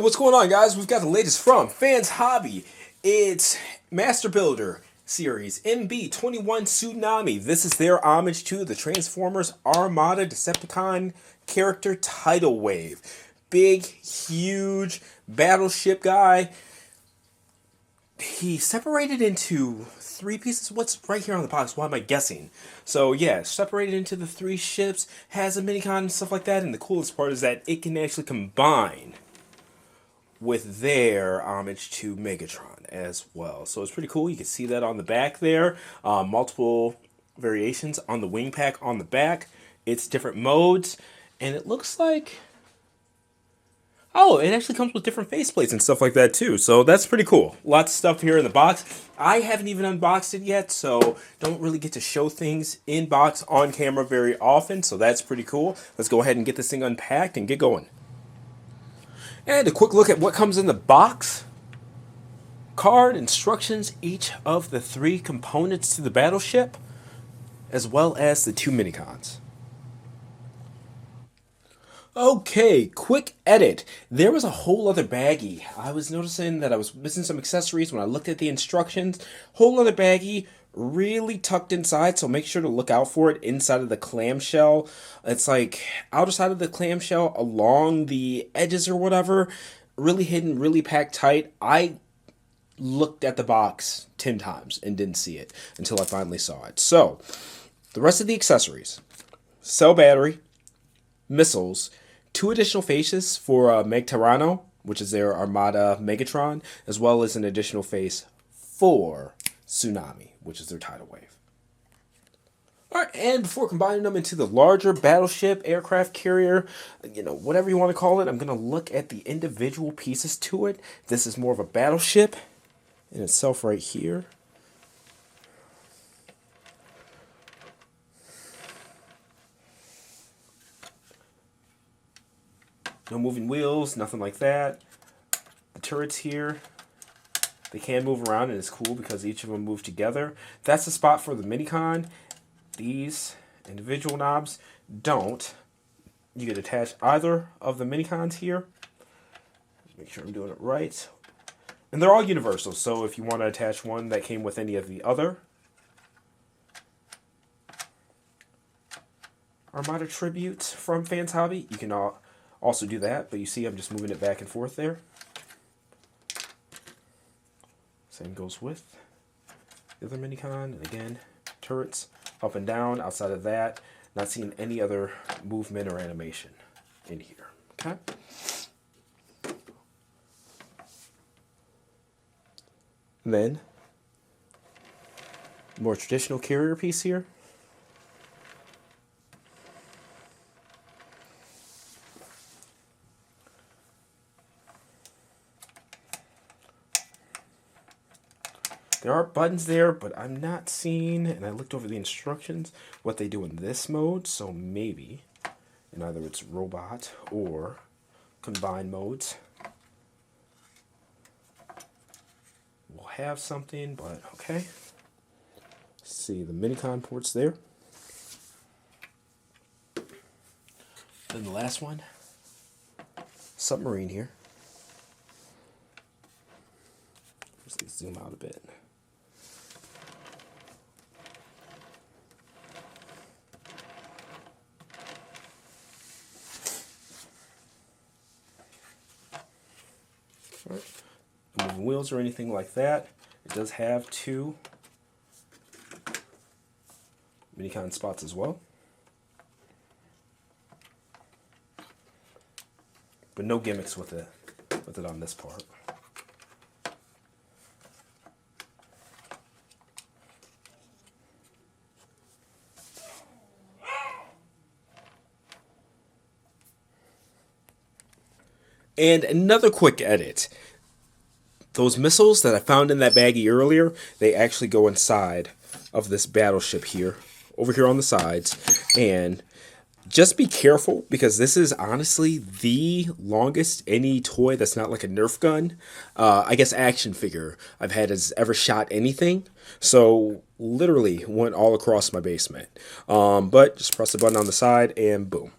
What's going on, guys? We've got the latest from Fans Hobby. It's Master Builder series MB-21 Tsunami. This is their homage to the Transformers Armada Decepticon character Tidal Wave. Big, huge battleship guy. He separated into three pieces. What's right here on the box? Why am I guessing? So yeah, separated into the three ships, has a minicon and stuff like that, and the coolest part is that it can actually combine with their homage to Megatron as well. So it's pretty cool. You can see that on the back there. Multiple variations on the wing pack on the back. It's different modes, and it looks like... oh, it actually comes with different faceplates and stuff like that too. So that's pretty cool. Lots of stuff here in the box. I haven't even unboxed it yet, so don't really get to show things in box on camera very often. So that's pretty cool. Let's go ahead and get this thing unpacked and get going. And a quick look at what comes in the box. Card instructions, each of the three components to the battleship, as well as the two minicons. Okay, quick edit. There was a whole other baggie. I was noticing that I was missing some accessories when I looked at the instructions. Whole other baggie, really tucked inside, so make sure to look out for it inside of the clamshell. It's like outer side of the clamshell along the edges or whatever. Really hidden, really packed tight. I looked at the box 10 times and didn't see it until I finally saw it. So, the rest of the accessories. Cell battery, missiles, 2 additional faces for Megterrano, which is their Armada Megatron, as well as an additional face for Tsunami, which is their tidal wave. Alright, and before combining them into the larger battleship, aircraft carrier, whatever you want to call it, I'm going to look at the individual pieces to it. This is more of a battleship in itself right here. No moving wheels, nothing like that. The turrets here, they can move around, and it's cool because each of them move together. That's the spot for the Minicon. These individual knobs don't. You could attach either of the Minicons here. Make sure I'm doing it right. And they're all universal, so if you want to attach one that came with any of the other Armada tributes from Fans Hobby, you can also do that, but you see I'm just moving it back and forth there. Same goes with the other Minicon, and again, turrets up and down. Outside of that, not seeing any other movement or animation in here. Okay. And then, more traditional carrier piece here. There are buttons there, but I'm not seeing, and I looked over the instructions, what they do in this mode, so maybe in either it's robot or combined modes we'll have something, but okay. See the Minicon ports there. Then the last one, submarine here. Just zoom out a bit. No moving wheels or anything like that. It does have 2 Minicon spots as well, but no gimmicks with it on this part. And another quick edit. Those missiles that I found in that baggie earlier, they actually go inside of this battleship here, over here on the sides. And just be careful, because this is honestly the longest any toy that's not like a Nerf gun, I guess action figure I've had has ever shot anything. So literally went all across my basement. But just press the button on the side and boom.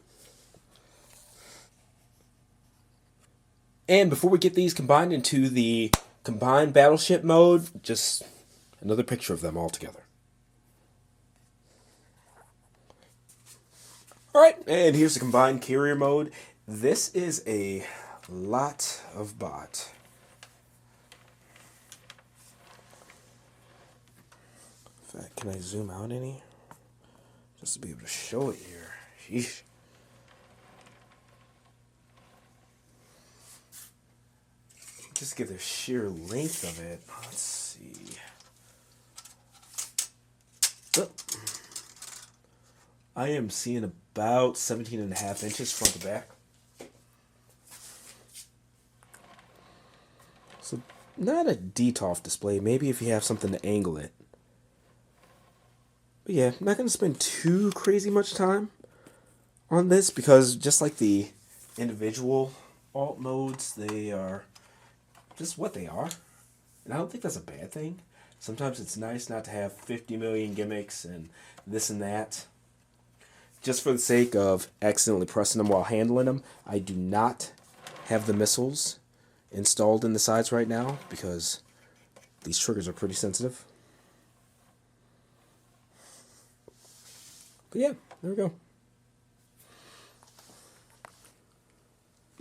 And before we get these combined into the combined battleship mode, just another picture of them all together. Alright, and here's the combined carrier mode. This is a lot of bot. In fact, can I zoom out any? Just to be able to show it here. Sheesh. Just get the sheer length of it. Let's see. Oh. I am seeing about 17.5 inches front to back. So not a DTOF display. Maybe if you have something to angle it. But yeah, I'm not going to spend too crazy much time on this because just like the individual alt modes, they are just what they are. And I don't think that's a bad thing. Sometimes it's nice not to have 50 million gimmicks and this and that. Just for the sake of accidentally pressing them while handling them, I do not have the missiles installed in the sides right now because these triggers are pretty sensitive. But yeah, there we go.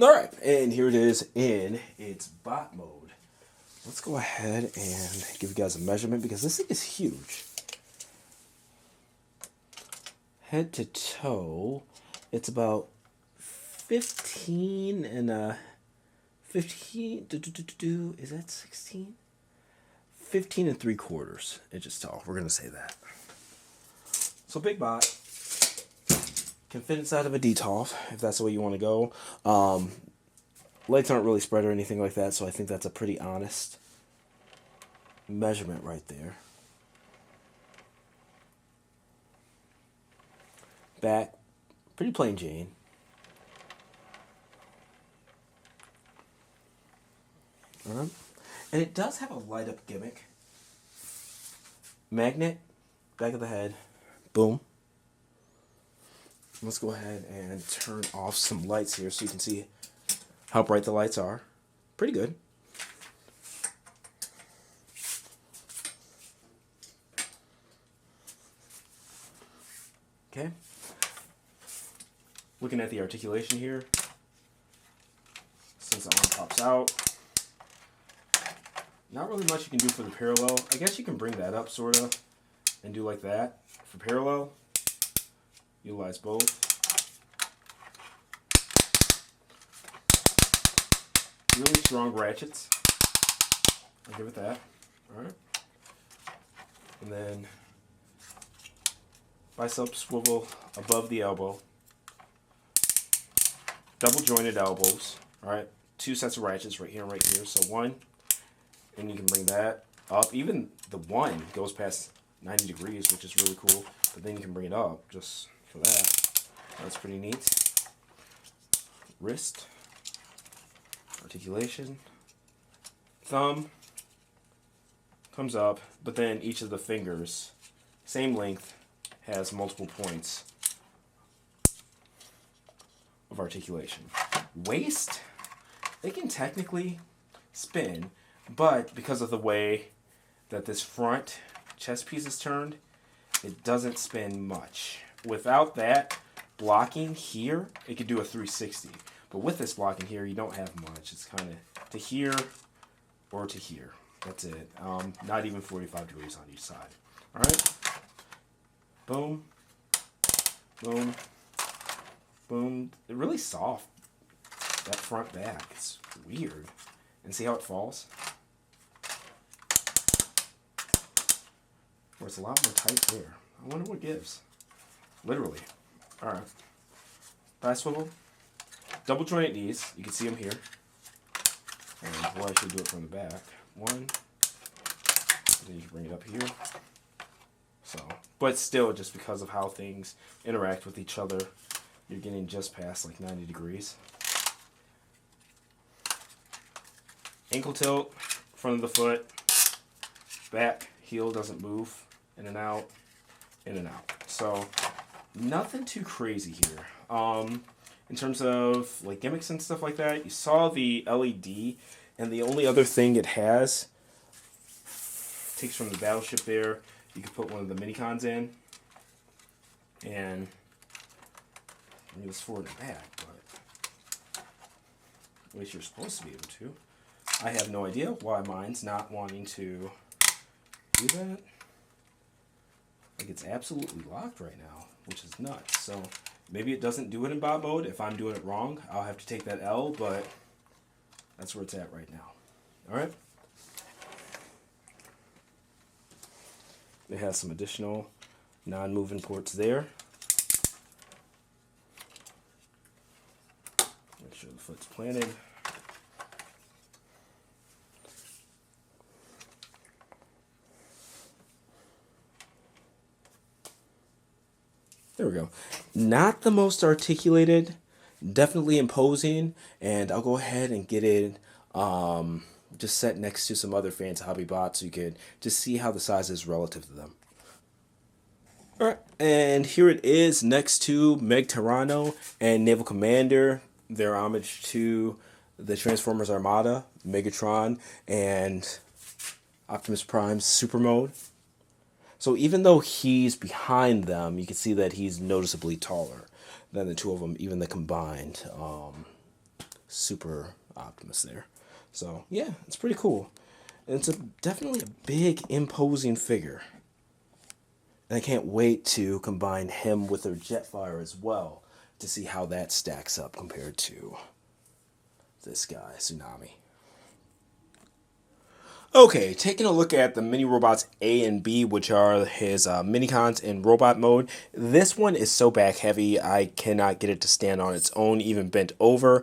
Alright, and here it is in its bot mode. Let's go ahead and give you guys a measurement because this thing is huge. Head to toe, it's about 15 and 15, is that 16? 15 and 3/4 inches tall, we're going to say that. So big bot. Can fit inside of a DTOF, if that's the way you want to go. Lights aren't really spread or anything like that, so I think that's a pretty honest measurement right there. Back, pretty plain Jane. And it does have a light up gimmick. Magnet, back of the head, boom. Let's go ahead and turn off some lights here so you can see how bright the lights are. Pretty good. Okay. Looking at the articulation here. Since the arm pops out. Not really much you can do for the parallel. I guess you can bring that up sort of and do like that. For parallel, utilize both. Really strong ratchets. I'll give it that. Alright. And then bicep swivel above the elbow. Double jointed elbows. Alright. 2 sets of ratchets right here and right here. So one. And you can bring that up. Even the one goes past 90 degrees, which is really cool. But then you can bring it up just for that. That's pretty neat. Wrist. Articulation. Thumb comes up, but then each of the fingers, same length, has multiple points of articulation. Waist, they can technically spin, but because of the way that this front chest piece is turned, it doesn't spin much. Without that blocking here, it could do a 360. But with this blocking here, you don't have much. It's kind of to here or to here. That's it. Not even 45 degrees on each side. All right. Boom. Boom. Boom. They're really soft. That front back. It's weird. And see how it falls? Where it's a lot more tight there. I wonder what gives. Literally. All right. Thigh swivel. Double jointed knees. You can see them here. And well, I should do it from the back. One. And then you can bring it up here. So, but still, just because of how things interact with each other, you're getting just past like 90 degrees. Ankle tilt, front of the foot, back, heel doesn't move, in and out, in and out. So, nothing too crazy here. in terms of like gimmicks and stuff like that. You saw the LED, and the only other thing it has takes from the battleship there. You can put one of the Minicons in, and it was forward and back, but at least you're supposed to be able to. I have no idea why mine's not wanting to do that. Like, it's absolutely locked right now, which is nuts. So maybe it doesn't do it in bot mode. If I'm doing it wrong, I'll have to take that L, but that's where it's at right now. Alright? It has some additional non-moving ports there. Make sure the foot's planted. There we go. Not the most articulated, definitely imposing, and I'll go ahead and get it just set next to some other Fans Hobby bots so you could just see how the size is relative to them. Alright, and here it is next to Meg-Tyranno and Naval Commander. Their homage to the Transformers Armada, Megatron, and Optimus Prime's Super Mode. So even though he's behind them, you can see that he's noticeably taller than the two of them, even the combined Super Optimus there. So yeah, it's pretty cool. And it's definitely a big, imposing figure. And I can't wait to combine him with their Jetfire as well to see how that stacks up compared to this guy, Tsunami. Okay, taking a look at the mini robots A and B, which are his Minicons in robot mode. This one is so back heavy, I cannot get it to stand on its own, even bent over.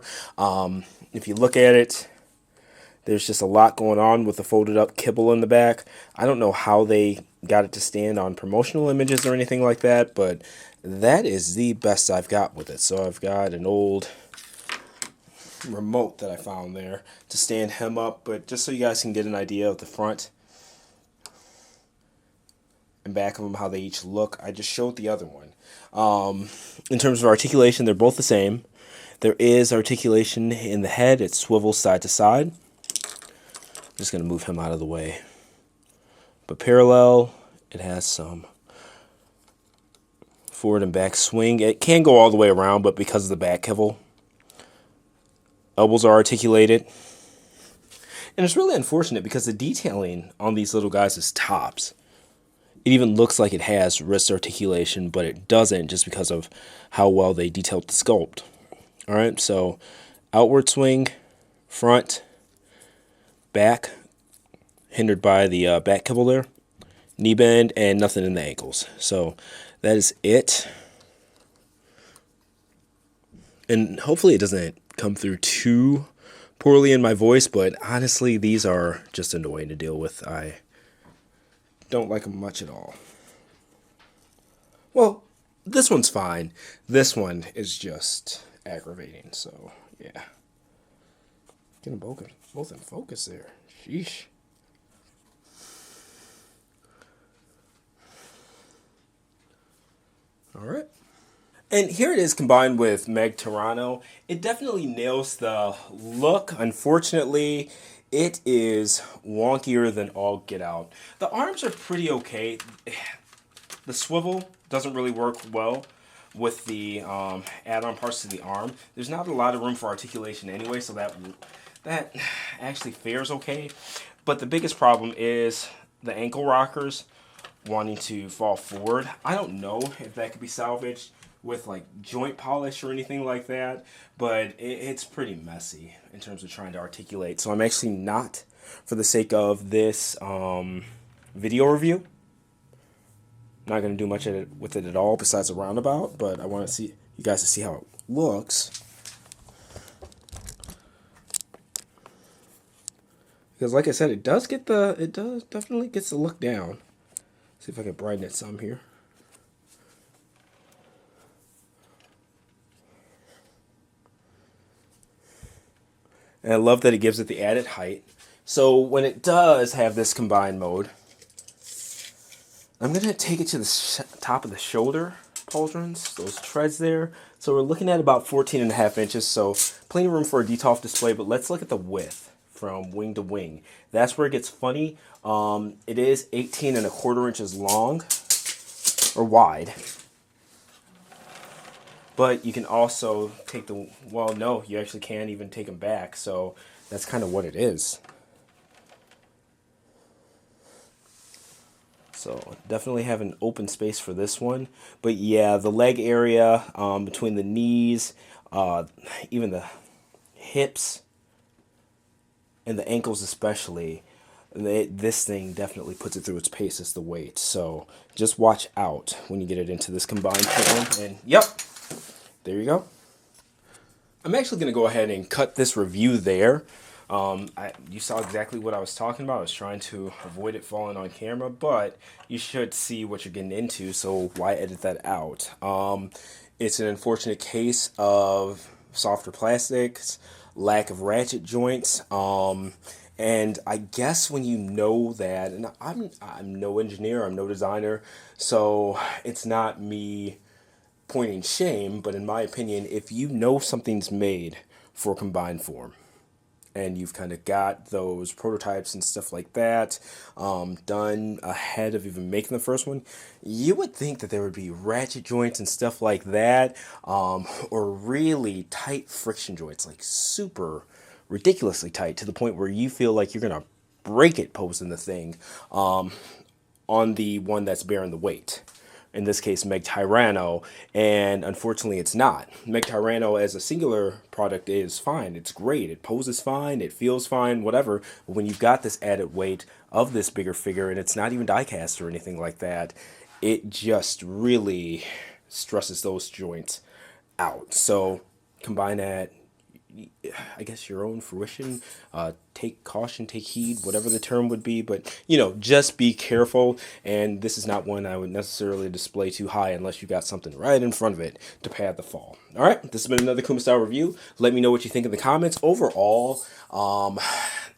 If you look at it, there's just a lot going on with the folded up kibble in the back. I don't know how they got it to stand on promotional images or anything like that, but that is the best I've got with it. So I've got an old remote that I found there to stand him up, but just so you guys can get an idea of the front and back of them, how they each look, I just showed the other one. In terms of articulation, they're both the same. There is articulation in the head. It swivels side to side. I'm just going to move him out of the way. But parallel, it has some forward and back swing. It can go all the way around, but because of the back kibble, elbows are articulated. And it's really unfortunate because the detailing on these little guys is tops. It even looks like it has wrist articulation, but it doesn't just because of how well they detailed the sculpt. Alright, so outward swing, front, back, hindered by the back kibble there, knee bend, and nothing in the ankles. So that is it. And hopefully it doesn't come through too poorly in my voice, but honestly, these are just annoying to deal with. I don't like them much at all. Well, this one's fine. This one is just aggravating, so yeah. Get them both in focus there. Sheesh. Alright. And here it is combined with Meg-Tyranno. It definitely nails the look. Unfortunately, it is wonkier than all get out. The arms are pretty okay. The swivel doesn't really work well with the add-on parts to the arm. There's not a lot of room for articulation anyway, so that actually fares okay. But the biggest problem is the ankle rockers wanting to fall forward. I don't know if that could be salvaged with like joint polish or anything like that, but it's pretty messy in terms of trying to articulate. So I'm actually not, for the sake of this video review, not going to do much with it at all besides a roundabout, but I want to see you guys to see how it looks. Because like I said, it does definitely gets the look down. See if I can brighten it some here. And I love that it gives it the added height. So when it does have this combined mode, I'm going to take it to the top of the shoulder pauldrons, those treads there. So we're looking at about 14.5 inches, so plenty of room for a detolf display, but let's look at the width from wing to wing. That's where it gets funny. It is 18.25 inches long, or wide. But you can also take the, well, no, you actually can't even take them back, so that's kind of what it is. So definitely have an open space for this one. But yeah, the leg area between the knees, even the hips, and the ankles especially, this thing definitely puts it through its paces, the weight. So just watch out when you get it into this combined form. And yep, there you go. I'm actually going to go ahead and cut this review there. You saw exactly what I was talking about. I was trying to avoid it falling on camera, but you should see what you're getting into, so why edit that out? It's an unfortunate case of softer plastics, lack of ratchet joints, and I guess when you know that, and I'm no engineer, I'm no designer, so it's not me pointing shame, but in my opinion, if you know something's made for combined form, and you've kind of got those prototypes and stuff like that done ahead of even making the first one, you would think that there would be ratchet joints and stuff like that, or really tight friction joints, like super ridiculously tight to the point where you feel like you're going to break it posing the thing on the one that's bearing the weight. In this case, Meg Tyranno, and unfortunately it's not. Meg Tyranno as a singular product is fine. It's great. It poses fine. It feels fine, whatever. But when you've got this added weight of this bigger figure, and it's not even die-cast or anything like that, it just really stresses those joints out. So combine that, I guess, your own fruition. Take caution, take heed, whatever the term would be. But, you know, just be careful. And this is not one I would necessarily display too high unless you got something right in front of it to pad the fall. All right, this has been another Kuma style review. Let me know what you think in the comments. Overall,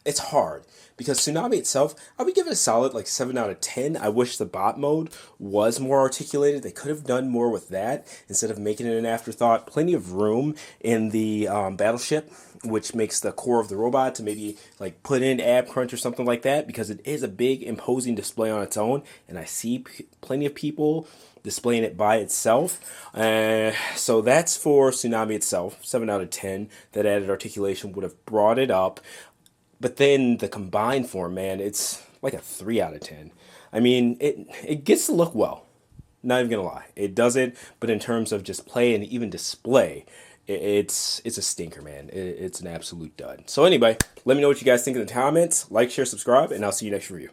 it's hard, because Tsunami itself, I would give it a solid like 7 out of 10. I wish the bot mode was more articulated. They could have done more with that instead of making it an afterthought. Plenty of room in the battleship, which makes the core of the robot to maybe like put in ab crunch or something like that, because it is a big imposing display on its own, and I see plenty of people displaying it by itself. So that's for Tsunami itself, 7 out of 10. That added articulation would have brought it up. But then the combined form, man, it's like a 3 out of 10. I mean, it gets to look well. Not even gonna lie, it does it. But in terms of just play and even display, it's a stinker, man. It's an absolute dud. So anyway, let me know what you guys think in the comments. Like, share, subscribe, and I'll see you next review.